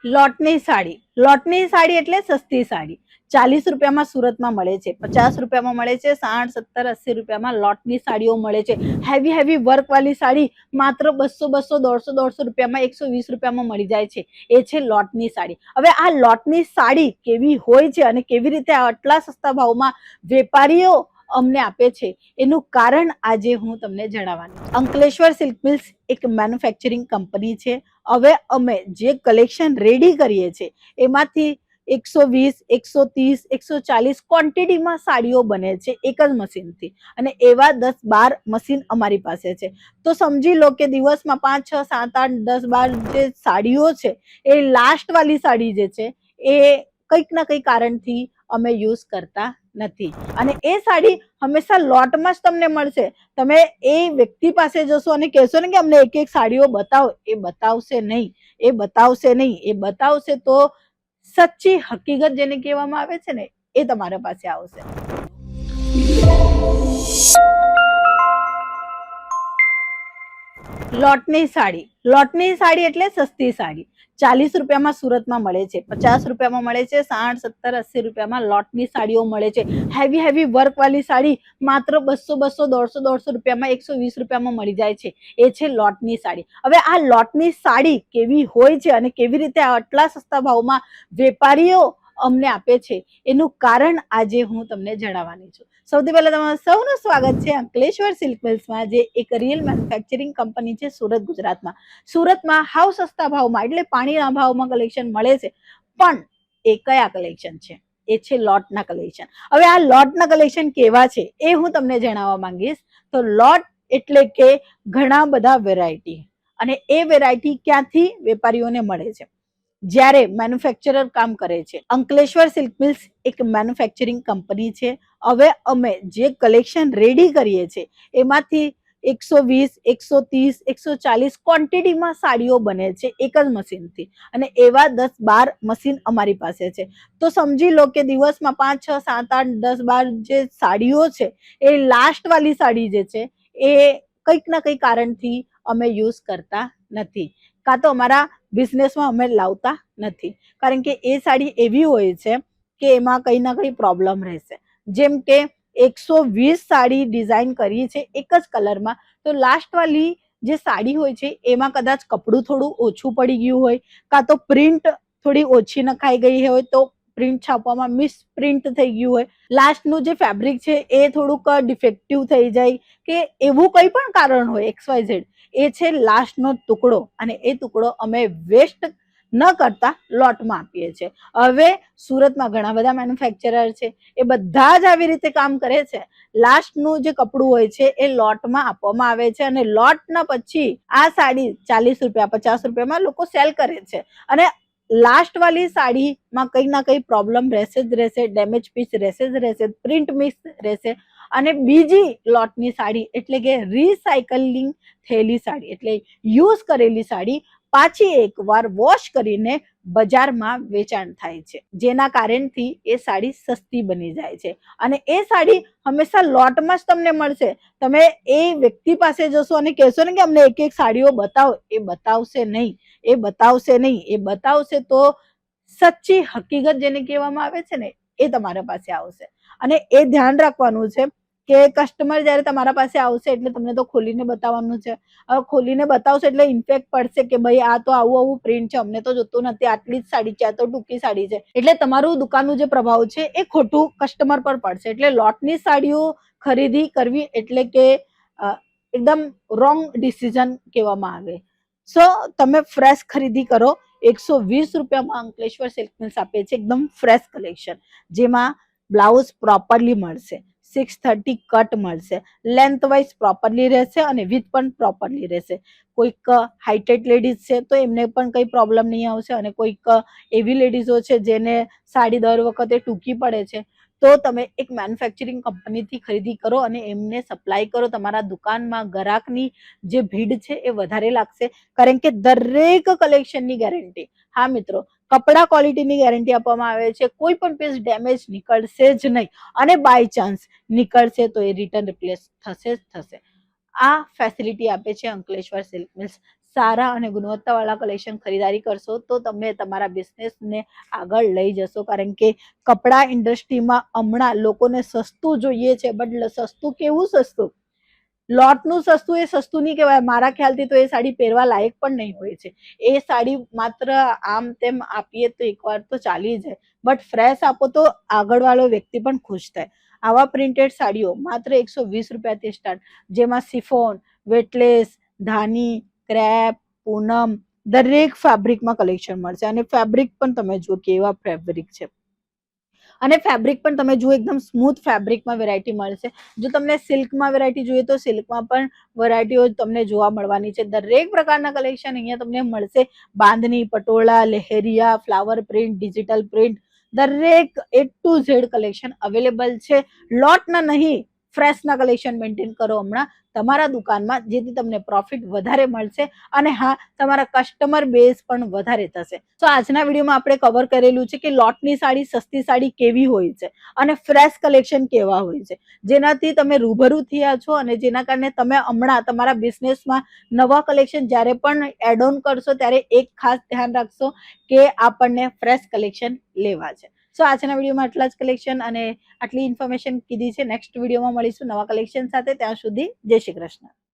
લોટની સાડી એટલે સસ્તી સાડી 40 રૂપિયામાં સુરતમાં મળે છે, 50 રૂપિયામાં મળે છે, 60, 70, 80 રૂપિયામાં લોટની સાડીઓ મળે છે. હેવી વર્ક વાળી સાડી માત્ર 200, 200, 150, 150 રૂપિયામાં, 120 રૂપિયામાં મળી જાય છે. એ છે લોટની સાડી. હવે આ લોટની સાડી કેવી હોય છે અને કેવી રીતે આટલા સસ્તા ભાવમાં વેપારીઓ અમને આપે છે એનું કારણ આજે હું તમને જણાવવાની છું. અંકલેશ્વર સિલ્ક મિલ્સ એક મેન્યુફેક્ચરિંગ કંપની છે. હવે અમે જે કલેક્શન રેડી કરીએ છીએ એમાંથી 120, 130, 140 ક્વોન્ટિટીમાં સાડીઓ બને છે એક જ મશીનથી, અને એવા 10-12 મશીન અમારી પાસે છે. તો સમજી લો કે દિવસમાં 5, 6, 7, 8, 10, 12 જે સાડીઓ છે એ લાસ્ટ વાળી સાડી જે છે એ કંઈક ના કંઈક કારણથી અમે યુઝ કરતા નથી, અને એ સાડી હંમેશા લોટમાં જ તમને મળશે. તમે એ વ્યક્તિ પાસે જશો અને કહેશો ને કે અમને એક એક સાડીઓ બતાવો, એ બતાવશે નહીં. એ બતાવશે તો સચ્ચી હકીકત જેને કહેવામાં આવે છે ને એ તમારા પાસે આવશે. લોટની સાડી એટલે સસ્તી સાડી 40 રૂપિયામાં સુરતમાં મળે છે, 50 રૂપિયામાં મળે છે, 60, 70, 80 રૂપિયામાં લોટની સાડીઓ મળે છે. હેવી વર્ક વાળી સાડી માત્ર 200, 200, 150, 150 રૂપિયામાં, 120 રૂપિયામાં મળી જાય છે. એ છે લોટની સાડી. હવે આ લોટની સાડી કેવી હોય છે અને કેવી રીતે આટલા સસ્તા ભાવમાં વેપારીઓ અમને આપે છે એનું કારણ આજે હું તમને જણાવવાની છું. સૌથી પહેલા તમારું સૌનું સ્વાગત છે અંકલેશ્વર સિલ્ક મિલ્સમાં, જે એક રિયલ મેન્યુફેક્ચરિંગ કંપની છે સુરત, ગુજરાતમાં. સુરતમાં હાવ સસ્તા ભાવમાં એટલે પાણીના ભાવમાં કલેક્શન મળે છે. પણ એ કયા કલેક્શન છે? એ છે લોટના કલેક્શન. હવે આ લોટના કલેક્શન કેવા છે એ હું તમને જણાવવા માંગીશ. તો લોટ એટલે કે ઘણા બધા વેરાયટી, અને એ વેરાયટી ક્યાંથી વેપારીઓને મળે છે? જ્યારે મેન્યુફેક્ચરર કામ કરે છે. અંકલેશ્વર સિલ્ક મિલ્સ એક મેન્યુફેક્ચરિંગ કંપની છે. હવે અમે જે કલેક્શન રેડી કરીએ છીએ એમાંથી 120, 130, 140 ક્વોન્ટિટીમાં સાડીઓ બને છે એક જ મશીનથી, અને એવા 10-12 મશીન અમારી પાસે છે. તો સમજી લો કે દિવસમાં 5, 6, 7, 8, 10, 12 જે સાડીઓ છે એ લાસ્ટ વાળી સાડી જે છે એ કંઈક ના કંઈક કારણથી અમે યુઝ કરતા નથી, કાં તો અમારા બિઝનેસમાં અમે લાવતા નથી, કારણ કે એ સાડી એવી હોય છે કે એમાં કંઈ ના કંઈ પ્રોબ્લેમ રહેશે. જેમ કે 120 સાડી ડિઝાઇન કરી છે એક જ કલરમાં, તો લાસ્ટ વાળી જે સાડી હોય છે એમાં કદાચ કપડું થોડું ઓછું પડી ગયું હોય, કાં તો પ્રિન્ટ થોડી ઓછી નખાઈ ગઈ હોય, તો પ્રિન્ટ છાપવામાં મિસ પ્રિન્ટ થઈ ગયું હોય, લાસ્ટનું જે ફેબ્રિક છે એ થોડુંક ડિફેક્ટિવ થઈ જાય, કે એવું કંઈ પણ કારણ હોય XYZ, એ છે લાસ્ટનો ટુકડો, અને એ ટુકડો અમે વેસ્ટ ન કરતા લોટમાં આપીએ છીએ. હવે સુરતમાં ઘણા બધા મેન્યુફેક્ચરર છે, એ બધા જ આવી રીતે કામ કરે છે. લાસ્ટનું જે કપડું હોય છે એ લોટમાં આપવામાં આવે છે, અને લોટના પછી આ સાડી 40 રૂપિયા, 50 રૂપિયામાં લોકો સેલ કરે છે. અને લાસ્ટ વાળી સાડીમાં કંઈ ના કંઈ પ્રોબ્લેમ રહેશે જ રહેશે, ડેમેજ પીસ રહેશે જ રહેશે, પ્રિન્ટ મિક્સ રહેશે. અને બીજી લોટની સાડી એટલે કે રિસાયકલિંગ થયેલી સાડી, એટલે યુઝ કરેલી સાડી પાછી એકવાર વોશ કરીને બજારમાં વેચાણ થાય છે, જેના કારણથી એ સાડી સસ્તી બની જાય છે. અને એ સાડી હંમેશા લોટમાં જ તમને મળશે. તમે એ વ્યક્તિ પાસે જશો અને કહેશો ને કે અમને એક એક સાડીઓ બતાવો, એ બતાવશે નહીં. એ બતાવશે તો સચ્ચી હકીકત જેને કહેવામાં આવે છે ને એ તમારા પાસે આવશે. અને એ ધ્યાન રાખવાનું છે કે કસ્ટમર જ્યારે તમારા પાસે આવશે એટલે તમને તો ખોલીને બતાવવાનું છે. હવે ખોલીને બતાવશે એટલે ઇન્ફેક્ટ પડશે કે ભાઈ આ તો આવું પ્રિન્ટ છે, અમને તો જોતું નથી, આટલી જ સાડી છે, આ તો ટૂંકી સાડી છે, એટલે તમારું દુકાનનું જે પ્રભાવ છે એ ખોટું કસ્ટમર પર પડશે. એટલે લોટની સાડીઓ ખરીદી કરવી એટલે કે એકદમ રોંગ ડિસિઝન કહેવામાં આવે. સો તમે ફ્રેશ ખરીદી કરો. 120 રૂપિયામાં અંકલેશ્વર સિલ્ક મિલ્સ આપે છે એકદમ ફ્રેશ કલેક્શન, જેમાં બ્લાઉઝ પ્રોપરલી મળશે, 630 કટ મળશે, લેન્થ વાઇઝ પ્રોપરલી રહેશે અને વિથ પણ પ્રોપરલી રહેશે. કોઈક હાઇટેડ લેડીઝ છે તો એમને પણ કંઈ પ્રોબ્લેમ નહીં આવશે, અને કોઈક એવી લેડીઝો છે જેને સાડી દર વખતે ટૂંકી પડે છે, તો તમે એક મેન્યુફેક્ચરિંગ કંપનીથી ખરીદી કરો અને એમને સપ્લાય કરો. તમારા દુકાનમાં ગ્રાહકની જે ભીડ છે એ વધારે લાગશે, કારણ કે દરેક કલેક્શનની ગેરંટી, હા મિત્રો, કપડા ક્વોલિટીની ગેરંટી આપવામાં આવે છે. કોઈ પણ પીસ ડેમેજ નીકળશે જ નહીં, અને બાય ચાન્સ નીકળશે તો એ રિટર્ન રિપ્લેસ થશે જ થશે. આ ફેસિલિટી આપે છે અંકલેશ્વર સિલ્ક મિલ્સ. સારા અને ગુણવત્તાવાળા કલેક્શન ખરીદારી કરશો તો તમે તમારા બિઝનેસને આગળ લઈ જશો. કારણ કે કપડા ઇન્ડસ્ટ્રીમાં હમણાં લોકોને સસ્તું જોઈએ છે, બટ સસ્તું કેવું સસ્તું? લોટનું સસ્તું એ સસ્તું નહીં કહેવાય. મારા ખ્યાલથી તો એ સાડી પહેરવા લાયક પણ નહીં હોય છે. એ સાડી માત્ર આમ તેમ આપીએ તો એકવાર તો ચાલી જાય, બટ ફ્રેશ આપો તો આગળવાળો વ્યક્તિ પણ ખુશ થાય. આવા પ્રિન્ટેડ સાડીઓ માત્ર 120 રૂપિયાથી સ્ટાર્ટ, જેમાં સિફોન, વેટલેસ, ધાની, ક્રેપ, પૂનમ દરેક ફેબ્રિકમાં કલેક્શન મળશે. અને ફેબ્રિક પણ તમે જુઓ કેવા ફેબ્રિક છે. અને ફેબ્રિક પણ તમે જુઓ એકદમ સ્મૂથ ફેબ્રિકમાં વેરાયટી મળશે. જો તમને સિલ્કમાં વેરાયટી જોઈએ તો સિલ્કમાં પણ વેરાયટીઓ તમને જોવા મળવાની છે. દરેક પ્રકારના કલેક્શન અહીંયા તમને મળશે. Bandhani, patola, leheriya, flower print, digital print, દરેક A to Z collection available છે. લોટના નહીં, ફ્રેશના કલેક્શન મેન્ટેન કરો હમણાં તમારા દુકાનમાં, જેથી તમને પ્રોફિટ વધારે મળશે અને હા, તમારા કસ્ટમર બેઝ પણ વધારે થશે. તો આજના વિડીયોમાં આપણે કવર કરેલું છે કે લોટની સાડી, સસ્તી સાડી કેવી હોય છે અને ફ્રેશ કલેક્શન કેવા હોય છે, જેનાથી તમે રૂબરૂ થયા છો અને જેના કારણે તમે હમણાં તમારા બિઝનેસમાં નવા કલેક્શન જ્યારે પણ એડ ઓન કરશો ત્યારે એક ખાસ ધ્યાન રાખશો કે આપણને ફ્રેશ કલેક્શન લેવા છે. સો આજના વિડીયોમાં આટલા જ કલેક્શન અને આટલી ઇન્ફોર્મેશન કીધી છે. નેક્સ્ટ વિડીયોમાં મળીશું નવા કલેક્શન સાથે. ત્યાં સુધી જય શ્રી કૃષ્ણ.